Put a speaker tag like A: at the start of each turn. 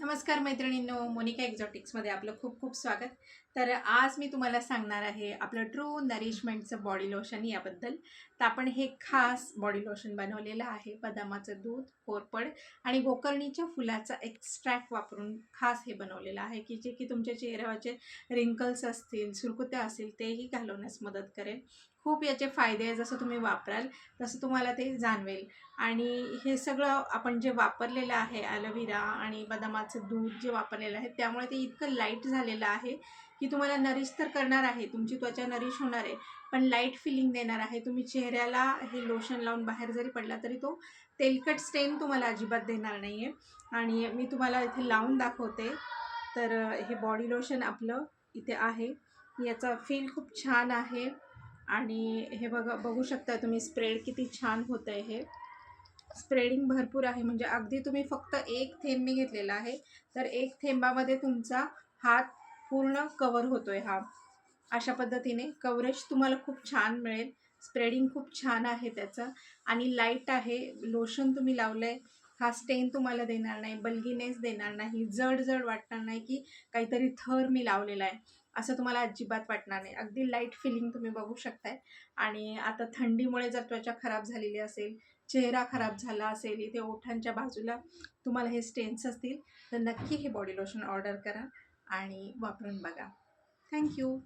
A: नमस्कार मैत्रिणींनो, मोनिका एक्झॉटिक्समध्ये आपलं खूप खूप स्वागत. तर आज मी तुम्हाला सांगणार आहे आपलं ट्रू नरिशमेंटचं बॉडी लोशन याबद्दल. तर आपण हे खास बॉडी लोशन बनवलेलं आहे बदामाचं दूध, कोरफड आणि गोकर्णीच्या फुलाचा एक्स्ट्रॅक्ट वापरून खास हे बनवलेलं आहे की तुमच्या चेहऱ्यावरचे रिंकल्स असतील, सुरकुत्या असतील तेही घालवण्यास मदत करेल. खूप याचे फायदे आहे, जसं तुम्ही वापराल तसं तुम्हाला ते जाणवेल. आणि हे सगळं आपण जे वापरलेलं आहे ॲलोव्हेरा आणि बदामाचं दूध जे वापरलेलं आहे त्यामुळे ते इतकं लाईट झालेलं आहे की तुम्हाला नरिश तर करणार आहे, तुमची त्वचा नरिश होणार आहे, पण लाईट फिलिंग देणार आहे. तुम्ही चेहऱ्याला हे लोशन लावून बाहेर जरी पडला तरी तो तेलकट स्टेन तुम्हाला अजिबात देणार नाही आहे. आणि मी तुम्हाला इथे लावून दाखवते. तर हे बॉडी लोशन आपलं इथे आहे. याचा फील खूप छान आहे आणि हे बघू शकता तुम्ही, स्प्रेड किती छान होतं आहे. हे स्प्रेडिंग भरपूर आहे, म्हणजे अगदी तुम्ही फक्त एक थेंब मी घेतलेला आहे, तर एक थेंबामध्ये तुमचा हात पूर्ण कवर होतोय. हा अशा पद्धतीने कव्हरेज तुम्हाला खूप छान मिळेल. स्प्रेडिंग खूप छान आहे त्याचं आणि लाईट आहे. लोशन तुम्ही लावलंय, हा स्टेन तुम्हाला देणार नाही, बल्गीनेस देणार नाही, जड जड वाटणार नाही की काहीतरी थर मी लावलेला आहे असं तुम्हाला अजिबात वाटणार नाही. अगदी लाईट फिलिंग तुम्ही बघू शकताय. आणि आता थंडीमुळे जर त्वचा खराब झालेली असेल, चेहरा खराब झाला असेल, इथे ओठांच्या बाजूला तुम्हाला हे स्टेन्स असतील, तर नक्की हे बॉडी लोशन ऑर्डर करा आणि वापरून बघा. थँक्यू.